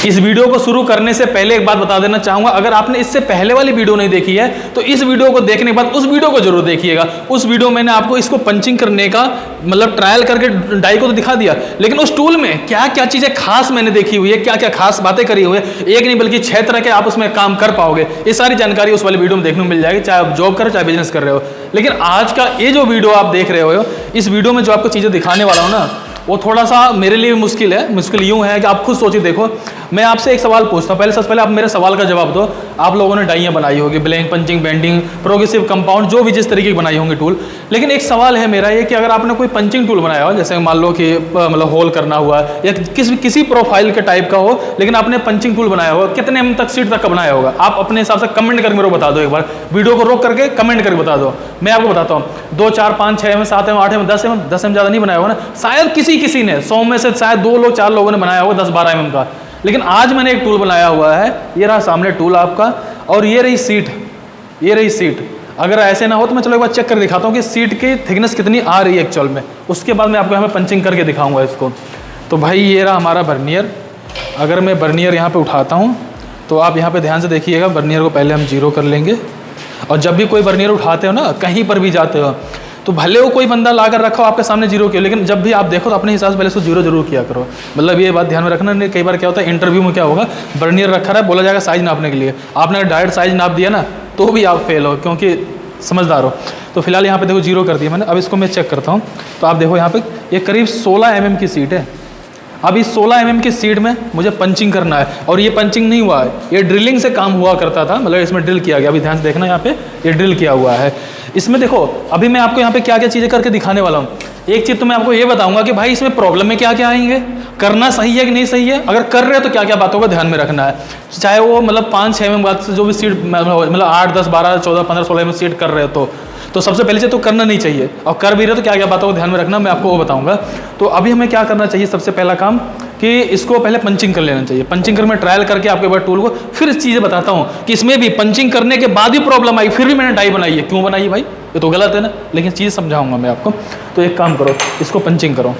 इस वीडियो को शुरू करने से पहले एक बात बता देना चाहूंगा, अगर आपने इससे पहले वाली वीडियो नहीं देखी है तो इस वीडियो को देखने के बाद उस वीडियो को जरूर देखिएगा। उस वीडियो में मैंने आपको इसको पंचिंग करने का मतलब ट्रायल करके डाई को तो दिखा दिया, लेकिन उस टूल में क्या क्या चीजें खास मैंने देखी हुई है, क्या क्या खास बातें करी हुई है, एक नहीं बल्कि 6 तरह के आप उसमें काम कर पाओगे। ये सारी जानकारी उस वाली वीडियो में देखने को मिल जाएगी, चाहे आप जॉब करो चाहे बिजनेस कर रहे हो। लेकिन आज का ये जो वीडियो आप देख रहे हो, इस वीडियो में जो आपको चीजें दिखाने वाला हूं ना, वो थोड़ा सा मेरे लिए मुश्किल है। मुश्किल यूं है कि आप खुद सोचिए। देखो, मैं आपसे एक सवाल पूछता हूँ, सबसे पहले आप मेरे सवाल का जवाब दो। आप लोगों ने डाइयाँ बनाई होगी, blank, punching, bending, progressive, compound, जो भी जिस तरीके की बनाई होंगी टूल। लेकिन एक सवाल है मेरा ये कि अगर आपने कोई पंचिंग टूल बनाया हो, जैसे मान लो कि मतलब होल करना हुआ या किसी प्रोफाइल के टाइप का हो, लेकिन आपने पंचिंग टूल बनाया होगा, कितने एम तक सीट तक का बनाया होगा, आप अपने हिसाब से कमेंट करके मेरे को बता दो। एक बार वीडियो को रोक करके कमेंट करके बता दो। मैं आपको बताता हूँ, 2, 4, 5, 6 M, 7 M, 8 M, 10 M, 10 M ज़्यादा नहीं बनाया होगा ना, शायद किसी ने 100 में से शायद 2 लोग 4 लोगों ने बनाया होगा 10-12 एम का। लेकिन आज मैंने एक टूल बनाया हुआ है, ये रहा सामने टूल आपका, और ये रही सीट, ये रही सीट। अगर ऐसे ना हो तो मैं चलो एक बार चेक कर दिखाता हूँ कि सीट की थिकनेस कितनी आ रही है एक्चुअल में, उसके बाद मैं आपको यहाँ पे पंचिंग करके दिखाऊंगा इसको। तो भाई ये रहा हमारा बर्नियर। अगर मैं बर्नियर यहाँ पे उठाता हूँ तो आप यहाँ पे ध्यान से देखिएगा, बर्नियर को पहले हम 0 कर लेंगे। और जब भी कोई बर्नियर उठाते हो ना, कहीं पर भी जाते हो, तो भले वो कोई बंदा ला कर रखा हो आपके सामने 0 किया, लेकिन जब भी आप देखो तो अपने हिसाब से पहले उसको 0 जरूर किया करो। मतलब ये बात ध्यान में रखना। नहीं, कई बार क्या होता है इंटरव्यू में क्या होगा, बर्नियर रखा रहा है, बोला जाएगा साइज नापने के लिए, आपने डायरेक्ट साइज नाप दिया ना तो भी आप फेल हो, क्योंकि समझदार हो। तो फिलहाल यहाँ पे देखो 0 कर दिया मैंने। अब इसको मैं चेक करता हूँ, तो आप देखो यहाँ पे ये करीब 16 mm की सीट है। अब इस 16 mm की सीट में मुझे पंचिंग करना है, और ये पंचिंग नहीं हुआ है, ये ड्रिलिंग से काम हुआ करता था, मतलब इसमें ड्रिल किया गया। अभी ध्यान से देखना, यहाँ पे ये ड्रिल किया हुआ है। इसमें देखो अभी मैं आपको यहाँ पे क्या क्या चीज़ें करके दिखाने वाला हूँ। एक चीज़ तो मैं आपको ये बताऊंगा कि भाई इसमें प्रॉब्लम में क्या क्या आएंगे, करना सही है कि नहीं सही है, अगर कर रहे हो तो क्या क्या बातों का ध्यान में रखना है। चाहे वो मतलब 5-6 mm बात से जो भी सीट मतलब 8, 10, 12, 14, 15, 16 mm सीट कर रहे हो तो सबसे पहले से तो करना नहीं चाहिए, और कर भी रहे तो क्या क्या बातों को ध्यान में रखना, मैं आपको वो बताऊंगा। तो अभी हमें क्या करना चाहिए, सबसे पहला काम कि इसको पहले पंचिंग कर लेना चाहिए। पंचिंग कर मैं ट्रायल करके आपके बाद टूल को फिर इस चीज़ें बताता हूँ कि इसमें भी पंचिंग करने के बाद ही प्रॉब्लम आई, फिर भी मैंने डाई बनाई है। क्यों बनाई है भाई, ये तो गलत है ना, लेकिन चीज़ समझाऊंगा मैं आपको। तो एक काम करो, इसको पंचिंग करो।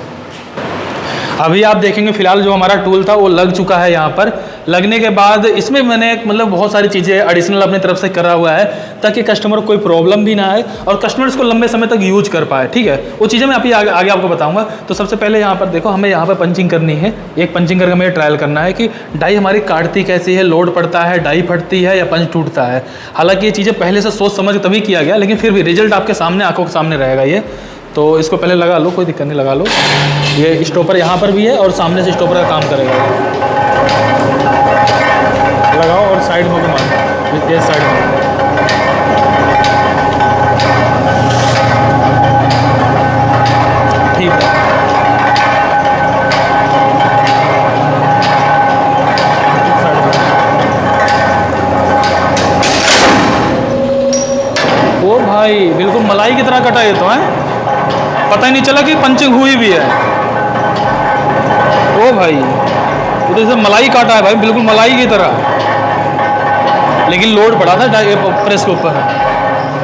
अभी आप देखेंगे फिलहाल जो हमारा टूल था वो लग चुका है। यहाँ पर लगने के बाद इसमें मैंने मतलब बहुत सारी चीज़ें एडिशनल अपनी तरफ से करा हुआ है, ताकि कस्टमर को कोई प्रॉब्लम भी ना आए और कस्टमर इसको लंबे समय तक यूज कर पाए। ठीक है, वो चीज़ें मैं अभी आगे आपको बताऊंगा। तो सबसे पहले यहाँ पर देखो, हमें यहाँ पर पंचिंग करनी है। एक पंचिंग करके हमें ट्रायल करना है कि डाई हमारी काटती कैसी है, लोड पड़ता है, डाई फटती है या पंच टूटता है। हालांकि ये चीज़ें पहले से सोच समझ तभी किया गया, लेकिन फिर भी रिजल्ट आपके सामने, आंखों के सामने रहेगा ये। तो इसको पहले लगा लो, कोई दिक्कत नहीं, लगा लो। ये स्टॉपर यहाँ पर भी है और सामने से स्टॉपर का काम करेगा। लगाओ और साइड होकर मारो, ये साइड में। ठीक है, ओ भाई बिल्कुल मलाई की तरह कटा ये तो है, पता ही नहीं चला कि पंचिंग हुई भी है। ओ भाई ये तो जैसे मलाई काटा है भाई, बिल्कुल मलाई की तरह। लेकिन लोड पड़ा था प्रेस के ऊपर,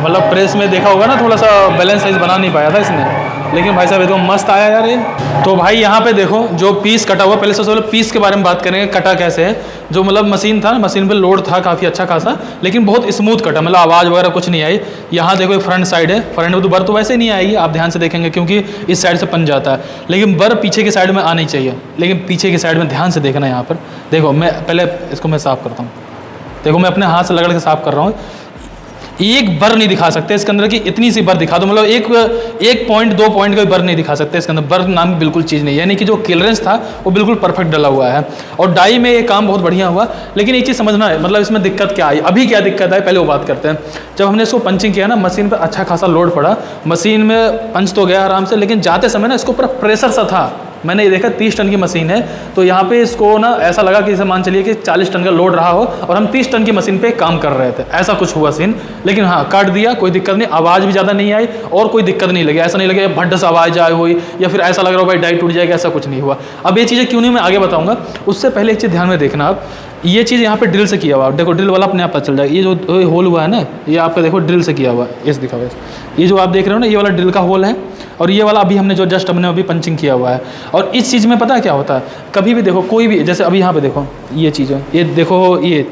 मतलब प्रेस में देखा होगा ना, थोड़ा सा बैलेंस साइज बना नहीं पाया था इसने। लेकिन भाई साहब ये तो मस्त आया यार ये। तो भाई यहाँ पे देखो जो पीस कटा हुआ, पहले सबसे पहले पीस के बारे में बात करेंगे, कटा कैसे है। जो मतलब मशीन था, मशीन पे लोड था काफ़ी अच्छा खासा, लेकिन बहुत स्मूथ कटा, मतलब आवाज़ वगैरह कुछ नहीं आई। यहाँ देखो फ्रंट साइड है, फ्रंट में तो बर तो वैसे नहीं आएगी, आप ध्यान से देखेंगे क्योंकि इस साइड से पंच जाता है, लेकिन बर पीछे की साइड में आनी चाहिए। लेकिन पीछे की साइड में ध्यान से देखना, यहाँ पर देखो, मैं पहले इसको मैं साफ़ करता हूँ। देखो मैं अपने हाथ से रगड़ के साफ़ कर रहा हूँ, एक बर नहीं दिखा सकते इसके अंदर की, इतनी सी बर दिखा दो, मतलब एक पॉइंट 2 पॉइंट का बर नहीं दिखा सकते इसके अंदर। बर नाम की बिल्कुल चीज़ नहीं, यानी कि जो क्लियरेंस था वो बिल्कुल परफेक्ट डला हुआ है। और डाई में ये काम बहुत बढ़िया हुआ। लेकिन एक चीज़ समझना है, मतलब इसमें दिक्कत क्या आई, अभी क्या दिक्कत आई, पहले वो बात करते हैं। जब हमने इसको पंचिंग किया ना, मशीन पर अच्छा खासा लोड पड़ा, मशीन में पंच तो गया आराम से, लेकिन जाते समय ना इसको पूरा प्रेशर सा था। मैंने ये देखा 30 टन की मशीन है, तो यहाँ पे इसको ना ऐसा लगा कि इसे मान चलिए कि 40 टन का लोड रहा हो और हम 30 टन की मशीन पे काम कर रहे थे, ऐसा कुछ हुआ सीन। लेकिन हाँ, काट दिया, कोई दिक्कत नहीं, आवाज़ भी ज़्यादा नहीं आई और कोई दिक्कत नहीं लगी। ऐसा नहीं लगे भड्ड से आवाज़ आए हुई या फिर ऐसा लग रहा हो भाई डाई टूट जाएगा, ऐसा कुछ नहीं हुआ। अब ये चीज़ें क्यों नहीं, मैं आगे बताऊँगा। उससे पहले एक चीज़ ध्यान में देखना आप ये चीज़ यहाँ पे ड्रिल से किया हुआ है, देखो ड्रिल वाला अपने आप पता चल जाएगा। ये जो होल हुआ है ना, ये आपका देखो ड्रिल से किया हुआ है, इस दिखा हुआ है। ये जो आप देख रहे हो ना, ये वाला ड्रिल का होल है, और ये वाला अभी हमने जो जस्ट हमने अभी पंचिंग किया हुआ है। और इस चीज़ में पता है क्या होता है, कभी भी देखो कोई भी, जैसे अभी यहाँ पे देखो ये चीज़ है, ये देखो ये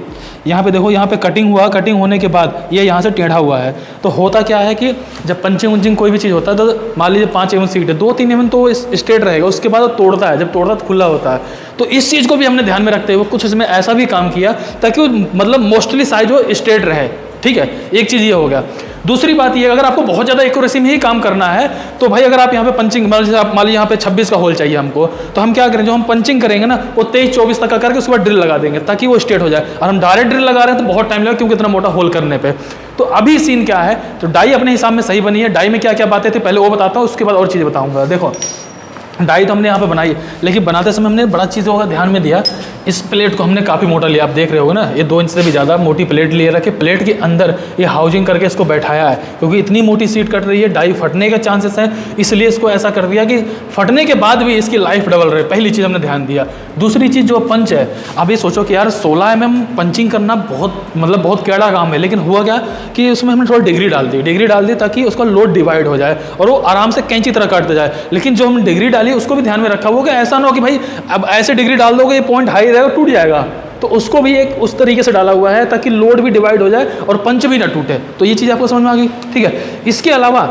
यहाँ पे देखो, यहाँ पे कटिंग हुआ, कटिंग होने के बाद ये यहाँ से टेढ़ा हुआ है। तो होता क्या है कि जब पंचिंग वंचिंग कोई भी चीज़ होता है, तो मान लीजिए 5 mm सीट है, 2-3 mm तो स्ट्रेट रहेगा, उसके बाद वो तोड़ता है, जब तोड़ता है तो खुला होता है। तो इस चीज़ को भी हमने ध्यान में रखते हुए कुछ इसमें ऐसा भी काम किया ताकि वो मतलब मोस्टली साइज वो स्ट्रेट रहे, ठीक है। एक चीज़ ये हो गया। दूसरी बात ये, अगर आपको बहुत ज़्यादा एक्यूरेसी में ही काम करना है, तो भाई अगर आप यहाँ पे पंचिंग, मान लीजिए यहाँ पे 26 का होल चाहिए हमको, तो हम क्या करें, जो हम पंचिंग करेंगे ना, वो 23-24 तक का करके उसके बाद ड्रिल लगा देंगे ताकि वो स्ट्रेट हो जाए। और हम डायरेक्ट ड्रिल लगा रहे हैं तो बहुत टाइम लगेगा, क्योंकि इतना मोटा होल करने पे। तो अभी सीन क्या है, तो डाई अपने हिसाब में सही बनी है। डाई में क्या क्या बातें थी पहले वो बताता हूँ, उसके बाद और चीज़ बताऊँगा। देखो डाई तो हमने यहाँ पे बनाई, लेकिन बनाते समय हमने बड़ा चीज़ों का ध्यान में दिया। इस प्लेट को हमने काफ़ी मोटा लिया, आप देख रहे हो ना, ये 2 इंच से भी ज़्यादा मोटी प्लेट लिए रखे। प्लेट के अंदर ये हाउजिंग करके इसको बैठाया है, क्योंकि इतनी मोटी सीट कट रही है, डाई फटने के चांसेस हैं, इसलिए इसको ऐसा कर दिया कि फटने के बाद भी इसकी लाइफ डबल रहे। पहली चीज़ हमने ध्यान दिया। दूसरी चीज़ जो पंच है, अब ये सोचो कि यार 16 mm पंचिंग करना बहुत कैड़ा काम है, लेकिन हुआ क्या कि उसमें हमने थोड़ा डिग्री डाल दी ताकि उसका लोड डिवाइड हो जाए और वो आराम से कैंची तरह काटते जाए। लेकिन जो हमने डिग्री डाली उसको भी ध्यान में रखा हुआ कि ऐसा ना हो कि भाई अब ऐसे डिग्री डाल दोगे, ये पॉइंट हाई रहेगा, टूट जाएगा। तो उसको भी एक उस तरीके से डाला हुआ है ताकि लोड भी डिवाइड हो जाए और पंच भी ना टूटे। तो ये चीज़ आपको समझ में आ गई, ठीक है। इसके अलावा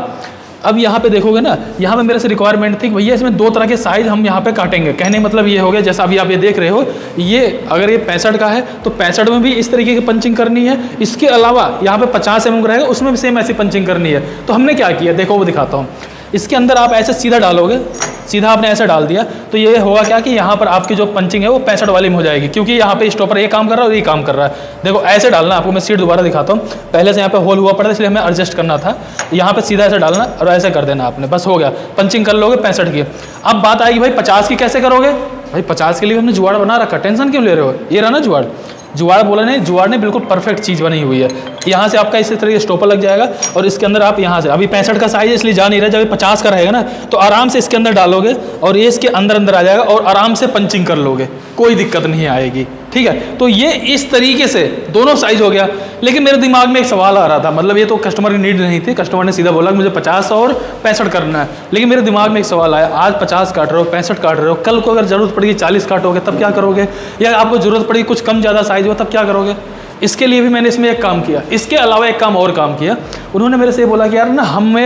अब यहाँ पे देखोगे ना, यहाँ पे मेरे से रिक्वायरमेंट थी कि भैया इसमें 2 तरह के साइज़ हम यहाँ पे काटेंगे। कहने मतलब ये हो गया, जैसा अभी आप ये देख रहे हो, ये अगर ये 65 का है तो 65 में भी इस तरीके की पंचिंग करनी है। इसके अलावा यहाँ पे 50 mm रहेगा, उसमें भी सेम ऐसी पंचिंग करनी है। तो हमने क्या किया, देखो वो दिखाता हूँ। इसके अंदर आप ऐसे सीधा डालोगे, सीधा आपने ऐसे डाल दिया, तो ये होगा क्या कि यहाँ पर आपकी जो पंचिंग है वो 65 वाली में हो जाएगी, क्योंकि यहाँ पे स्टॉपर ये काम कर रहा है और ये काम कर रहा है। देखो ऐसे डालना, आपको मैं सीट दोबारा दिखाता हूँ। पहले से यहाँ पे होल हुआ पड़ा था, इसलिए हमें एडजस्ट करना था। यहाँ पे सीधा ऐसे डालना और ऐसे कर देना आपने, बस हो गया, पंचिंग कर लोगे 65 की। अब बात आएगी भाई 50 की कैसे करोगे। भाई 50 के लिए हमने जुगाड़ बना रखा, टेंशन क्यों ले रहे हो। ये रहा ना जुगाड़, जुगाड़ बोला नहीं, जुगाड़ ने बिल्कुल परफेक्ट चीज़ बनी हुई है। यहाँ से आपका इसी तरह स्टॉपर लग जाएगा और इसके अंदर आप यहाँ से, अभी 65 का साइज है इसलिए जा नहीं रहा, जब 50 का रहेगा ना तो आराम से इसके अंदर डालोगे और ये इसके अंदर आ जाएगा और आराम से पंचिंग कर लोगे, कोई दिक्कत नहीं आएगी, ठीक है। तो ये इस तरीके से दोनों साइज हो गया। लेकिन मेरे दिमाग में एक सवाल आ रहा था, मतलब ये तो कस्टमर की नीड नहीं थी, कस्टमर ने सीधा बोला कि मुझे 50 और 65 करना है। लेकिन मेरे दिमाग में एक सवाल आया, आज 50 काट रहे हो, 65 काट रहे हो, कल को अगर जरूरत पड़ेगी 40 काटोगे तब क्या करोगे, या आपको जरूरत पड़ेगी कुछ कम ज़्यादा साइज हो तब क्या करोगे। इसके लिए भी मैंने इसमें एक काम किया। इसके अलावा एक काम और काम किया, उन्होंने मेरे से ये बोला कि यार ना हमें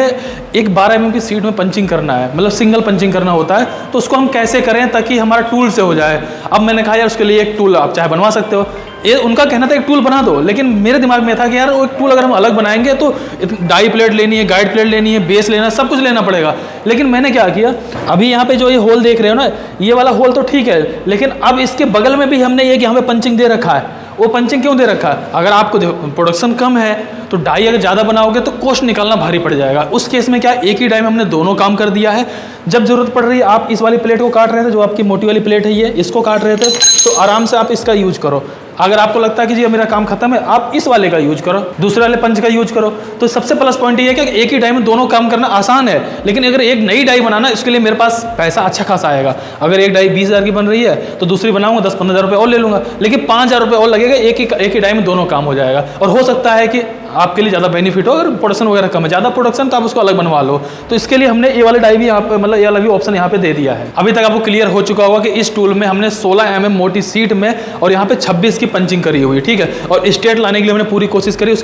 एक 12 mm की सीट में पंचिंग करना है, मतलब सिंगल पंचिंग करना होता है, तो उसको हम कैसे करें ताकि हमारा टूल से हो जाए। अब मैंने कहा यार उसके लिए एक टूल आप चाहे बनवा सकते हो। ये उनका कहना था एक टूल बना दो, लेकिन मेरे दिमाग में था कि यार वो एक टूल अगर हम अलग बनाएंगे तो डाई प्लेट लेनी है, गाइड प्लेट लेनी है, बेस लेना, सब कुछ लेना पड़ेगा। लेकिन मैंने क्या किया, अभी यहाँ पे जो ये होल देख रहे हो ना, ये वाला होल तो ठीक है, लेकिन अब इसके बगल में भी हमने एक यहाँ पे पंचिंग दे रखा है। वो पंचिंग क्यों दे रखा है, अगर आपको प्रोडक्शन कम है तो डाई अगर ज़्यादा बनाओगे तो कॉस्ट निकालना भारी पड़ जाएगा। उस केस में क्या, एक ही डाई में हमने दोनों काम कर दिया है। जब जरूरत पड़ रही है, आप इस वाली प्लेट को काट रहे थे, जो आपकी मोटी वाली प्लेट है ये, इसको काट रहे थे, तो आराम से आप इसका यूज करो। अगर आपको लगता है कि जी मेरा काम खत्म है, आप इस वाले का यूज करो, दूसरे वाले पंच का यूज करो। तो सबसे प्लस पॉइंट ये है कि एक ही डाई में दोनों काम करना आसान है। लेकिन अगर एक नई डाई बनाना, इसके लिए मेरे पास पैसा अच्छा खासा आएगा। अगर एक डाई 20,000 की बन रही है तो दूसरी बनाऊंगा 10-15 हज़ार रुपये और ले लूँगा, लेकिन 5,000 रुपये और लगेगा, एक ही डाई में दोनों काम हो जाएगा। और हो सकता है कि आपके लिए ज़्यादा बेनिफिट हो, अगर प्रोडक्शन वगैरह कम है, ज़्यादा प्रोडक्शन तो आप उसको अलग बनवा लो। तो इसके लिए हमने ये वाला डाई भी यहाँ पे, मतलब ये वाला भी ऑप्शन यहाँ पे दे दिया है। अभी तक आपको क्लियर हो चुका होगा कि इस टूल में हमने 16 mm मोटी सीट में और यहाँ पे 26 की पंचिंग करी हुई है, ठीक है। और स्ट्रेट लाने के लिए हमने पूरी कोशिश करी।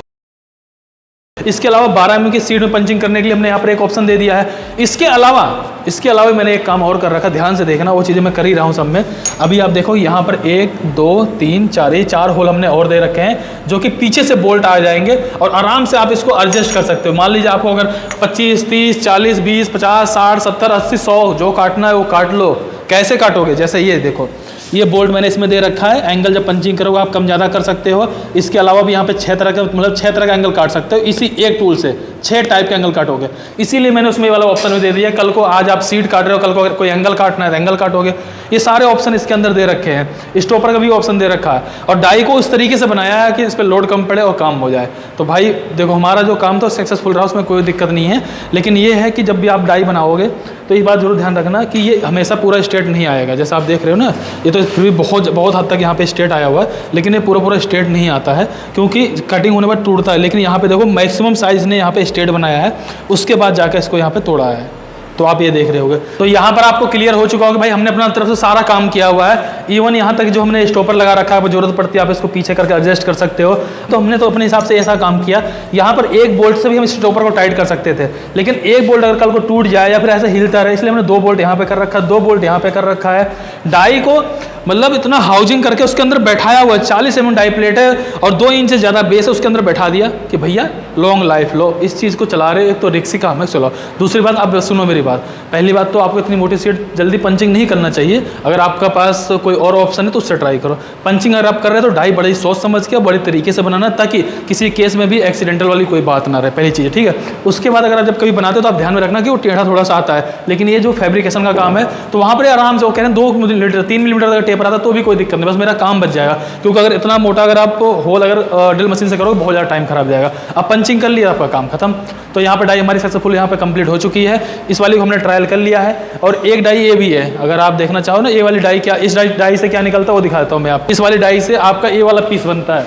इसके अलावा 12 mm की सीट में पंचिंग करने के लिए हमने यहाँ पर एक ऑप्शन दे दिया है। इसके अलावा मैंने एक काम और कर रखा, ध्यान से देखना, वो चीज़ें मैं कर ही रहा हूँ सब में। अभी आप देखो यहाँ पर 1 2 3 4 ये 4 होल हमने और दे रखे हैं, जो कि पीछे से बोल्ट आ जाएंगे और आराम से आप इसको एडजस्ट कर सकते हो। मान लीजिए आपको अगर 25 30 40 20 50 60 70 80 100 जो काटना है वो काट लो। कैसे काटोगे, जैसे ये देखो, ये बोल्ट मैंने इसमें दे रखा है। एंगल जब पंचिंग करोगे आप कम ज़्यादा कर सकते हो। इसके अलावा भी यहाँ पे 6 तरह का, मतलब 6 तरह का एंगल काट सकते हो इसी एक टूल से। 6 टाइप के एंगल कट हो गए। इसीलिए मैंने उसमें वाला ऑप्शन भी दे दिया, कल को आज आप सीट काट रहे हो, कल को अगर कोई एंगल काटना है तो एंगल काटोगे। ये सारे ऑप्शन इसके अंदर दे रखे हैं। स्टॉपर का भी ऑप्शन दे रखा है और डाई को उस तरीके से बनाया है कि इस पर लोड कम पड़े और काम हो जाए। तो भाई देखो हमारा जो काम तो सक्सेसफुल रहा, उसमें कोई दिक्कत नहीं है। लेकिन ये है कि जब भी आप डाई बनाओगे तो ये बात जरूर ध्यान रखना कि ये हमेशा पूरा स्ट्रेट नहीं आएगा। जैसा आप देख रहे हो ना, ये तो फिर भी बहुत हद तक यहाँ पे स्ट्रेट आया हुआ है, लेकिन ये पूरा स्ट्रेट नहीं आता है क्योंकि कटिंग होने पर टूटता है। लेकिन यहाँ पे देखो मैक्सिमम साइज़ ने यहाँ पे स्ट्रेट बनाया है, उसके बाद जाकर इसको यहाँ पे तोड़ा है। तो आप ये देख रहे होगे। तो यहाँ पर आपको क्लियर हो चुका होगा भाई हमने अपना तरफ से सारा काम किया हुआ है। इवन यहाँ तक जो हमने स्टॉपर लगा रखा है, जरूरत पड़ती है आप इसको पीछे करके एडजस्ट कर सकते हो। तो हमने तो अपने हिसाब से ऐसा काम किया। यहाँ पर एक बोल्ट से भी हम स्टॉपर को टाइट कर सकते थे, लेकिन एक बोल्ट अगर कल को टूट जाए या फिर ऐसे हिलता रहे, इसलिए हमने 2 बोल्ट यहाँ पे कर रखा है, 2 बोल्ट यहाँ पे कर रखा है। डाई को मतलब इतना हाउसिंग करके उसके अंदर बैठाया हुआ है। 40 mm डाई प्लेट है और 2 इंच से ज़्यादा बेस है, उसके अंदर बैठा दिया कि भैया लॉन्ग लाइफ लो। इस चीज़ को चला रहे, एक तो रिक्सी काम है, चलो। दूसरी बात, अब सुनो मेरी बात। पहली बात तो आपको इतनी मोटी सीट जल्दी पंचिंग नहीं करना चाहिए। अगर आपका पास कोई और ऑप्शन है तो उससे ट्राई करो। पंचिंग अगर आप कर रहे हो तो डाई बड़ी सोच समझ के बड़े तरीके से बनाना, ताकि किसी केस में भी एक्सीडेंटल वाली कोई बात ना रहे। पहली चीज़, ठीक है। उसके बाद अगर आप जब कभी बनाते हो तो आप ध्यान में रखना कि वो टेढ़ा थोड़ा सा आता है। लेकिन ये जो फैब्रिकेशन का काम है तो वहाँ पर आराम से वो कह रहे हैं 2 मिलीमीटर 3 मिलीमीटर अगर टेपर आता तो भी कोई दिक्कत नहीं, बस मेरा काम बच जाएगा। क्योंकि अगर इतना मोटा अगर आप होल अगर ड्रिल मशीन से करोगे बहुत ज़्यादा टाइम खराब जाएगा। अब पंचिंग कर लिया, आपका काम खत्म। तो यहाँ पे डाई हमारी सक्सेसफुल यहाँ पे कंप्लीट हो चुकी है। इस वाली को हमने ट्रायल कर लिया है। और एक डाई ये भी है, अगर आप देखना चाहो ना ये वाली डाई क्या, इस डाई से क्या निकलता है वो दिखाता हूँ मैं आपको। इस वाली डाई से आपका ये वाला पीस बनता है,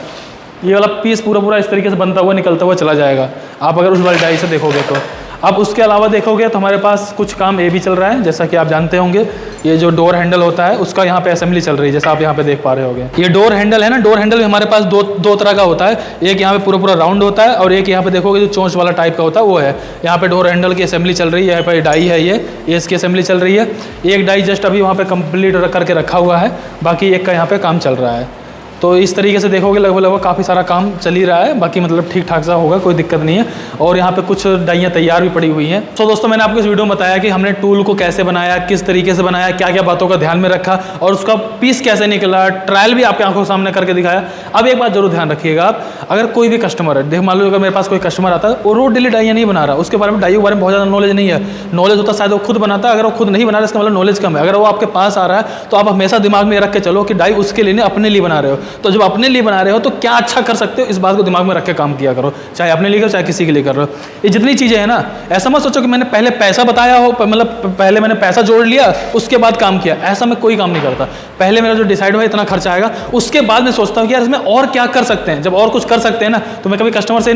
ये वाला पीस पूरा इस तरीके से बनता हुआ निकलता हुआ चला जाएगा, आप अगर उस वाली डाई से देखोगे तो। अब उसके अलावा देखोगे तो हमारे पास कुछ काम ये भी चल रहा है, जैसा कि आप जानते होंगे। ये जो डोर हैंडल होता है उसका यहाँ पे असेंबली चल रही है, जैसा आप यहाँ पे देख पा रहे होंगे। ये डोर हैंडल है ना, डोर हैंडल भी हमारे पास दो तरह का होता है। एक यहाँ पे पूरा राउंड होता है और एक यहाँ पे देखोगे जो चोंच वाला टाइप का होता है वो है। यहाँ पे डोर हैंडल की असेंबली चल रही है, यहाँ पे डाई है, ये इसकी असेंबली चल रही है। एक डाई जस्ट अभी वहाँ पे कंप्लीट करके रखा हुआ है, बाकी एक का यहाँ पे काम चल रहा है। तो इस तरीके से देखोगे लगभग काफ़ी सारा काम चल ही रहा है, बाकी मतलब ठीक ठाक सा होगा, कोई दिक्कत नहीं है। और यहाँ पे कुछ डाइयाँ तैयार भी पड़ी हुई हैं। तो दोस्तों मैंने आपको इस वीडियो में बताया कि हमने टूल को कैसे बनाया, किस तरीके से बनाया, क्या क्या बातों का ध्यान में रखा और उसका पीस कैसे निकला, ट्रायल भी आपके आंखों के सामने करके दिखाया। अब एक बात जरूर ध्यान रखिएगा आप, अगर कोई भी कस्टमर है, देख मान लो अगर मेरे पास कोई कस्टमर आता है वो रोज डेली डाइयाँ नहीं बना रहा, उसके बारे में डाइयों के बारे में बहुत ज़्यादा नॉलेज नहीं है। नॉलेज होता शायद वो खुद बनाता है, अगर वो खुद नहीं बना रहा इसका मतलब नॉलेज कम है। अगर वो आपके पास आ रहा है तो आप हमेशा दिमाग में रख के चलो कि डाई उसके लिए नहीं, अपने लिए बना रहे हो। तो जब अपने लिए बना रहे हो तो क्या अच्छा कर सकते हो, इस बात को दिमाग में रख के काम किया करो, चाहे अपने लिए करो चाहे किसी के लिए कर रहे हो। ये जितनी चीज़ें हैं ना, ऐसा मत सोचो कि मैंने पहले पैसा बताया हो, मतलब पहले मैंने पैसा जोड़ लिया उसके बाद काम किया, ऐसा मैं कोई काम नहीं करता। पहले मेरा जो डिसाइड हुआ इतना खर्चा आएगा, उसके बाद मैं सोचता हूँ कि यार इसमें और क्या कर सकते हैं। जब और कुछ कर सकते हैं ना तो मैं कभी कस्टमर से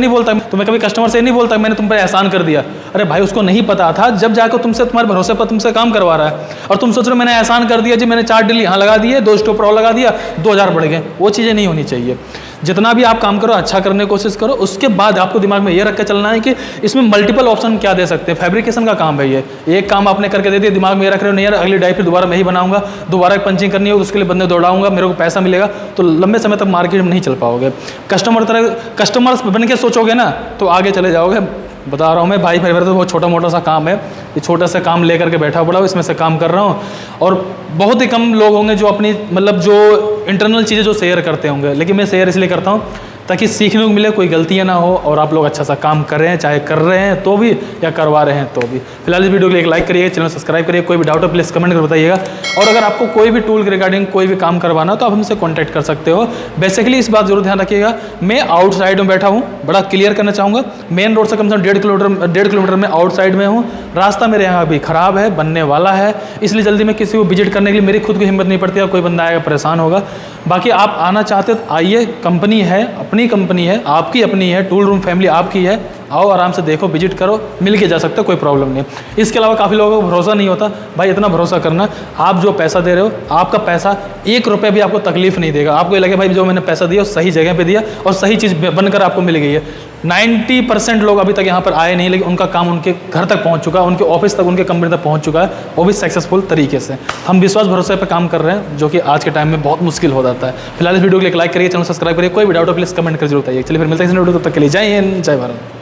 नहीं बोलता मैंने तुम पर एहसान कर दिया। अरे भाई उसको नहीं पता था, जब जाकर तुमसे तुम्हारे भरोसे पर तुमसे काम करवा रहा है और तुम सोच रहे हो मैंने एहसान कर दिया जी, मैंने 4 ड्रिल यहाँ लगा दिए, 2 स्टॉपर और लगा दिया, 2000 बढ़ गए। वो चीज़ें नहीं होनी चाहिए। जितना भी आप काम करो अच्छा करने की कोशिश करो। उसके बाद आपको दिमाग में ये रख के चलना है कि इसमें मल्टीपल ऑप्शन क्या दे सकते हैं। फैब्रिकेशन का काम है ये, एक काम आपने करके दे दिया, दिमाग में ये रख रहे हो नहीं यार अगली डाई फिर दोबारा मैं ही बनाऊंगा, दोबारा पंचिंग करनी होगी, उसके लिए बंदे दौड़ाऊंगा, मेरे को पैसा मिलेगा, तो लंबे समय तक मार्केट में नहीं चल पाओगे। कस्टमर्स बन के सोचोगे ना तो आगे चले जाओगे। बता रहा हूँ मैं भाई, मेरा तो बहुत छोटा मोटा सा काम है, ये छोटा सा काम लेकर के बैठा पड़ा हूँ, इसमें से काम कर रहा हूँ। और बहुत ही कम लोग होंगे जो अपनी मतलब जो इंटरनल चीज़ें जो शेयर करते होंगे, लेकिन मैं शेयर इसलिए करता हूँ ताकि सीखने को मिले, कोई गलतियाँ ना हो और आप लोग अच्छा सा काम कर रहे हैं, चाहे कर रहे हैं तो भी या करवा रहे हैं तो भी। फिलहाल इस वीडियो को एक लाइक करिए, चैनल सब्सक्राइब करिए। कोई भी डाउट हो प्लीज़ कमेंट कर बताइएगा। और अगर आपको कोई भी टूल के रिगार्डिंग कोई भी काम करवाना तो आप हमसे कॉन्टैक्ट कर सकते हो। बेसिकली इस बात जरूर ध्यान रखिएगा, मैं आउटसाइड में बैठा हूँ, बड़ा क्लियर करना चाहूँगा। मेन रोड से कम से कम 1.5 किलोमीटर में आउटसाइड में हूँ। रास्ता मेरे यहाँ अभी ख़राब है, बनने वाला है, इसलिए जल्दी में किसी को विजिट करने के लिए मेरी खुद की हिम्मत नहीं पड़ती है, कोई बंदा आएगा परेशान होगा। बाकी आप आना चाहते हो आइए, कंपनी है, अपनी कंपनी है, आपकी अपनी है, टूल रूम फैमिली आपकी है। आओ आराम से देखो, विजिट करो, मिल के जा सकते हो, कोई प्रॉब्लम नहीं है। इसके अलावा काफ़ी लोगों को भरोसा नहीं होता, भाई इतना भरोसा करना, आप जो पैसा दे रहे हो आपका पैसा 1 रुपये भी आपको तकलीफ नहीं देगा। आपको ये लगे भाई जो मैंने पैसा दिया सही जगह पे दिया और सही चीज़ बनकर आपको मिल गई है। 90% लोग अभी तक यहाँ पर आए नहीं, लेकिन उनका काम उनके घर तक पहुँच चुका है, उनके ऑफिस तक, उनके कंपनी तक पहुँच चुका है, वो भी सक्सेसफुल तरीके से। हम विश्वास भरोसे पर काम कर रहे हैं, जो कि आज के टाइम में बहुत मुश्किल हो जाता है। फिलहाल इस वीडियो को लाइक करिए, चैनल सब्सक्राइब करिए, कोई भी डाउट हो प्लीज़ कमेंट कर जरूर बताइए। चलिए फिर मिलते हैं इस वीडियो, तब तक के लिए जय हिंद, जय भारत।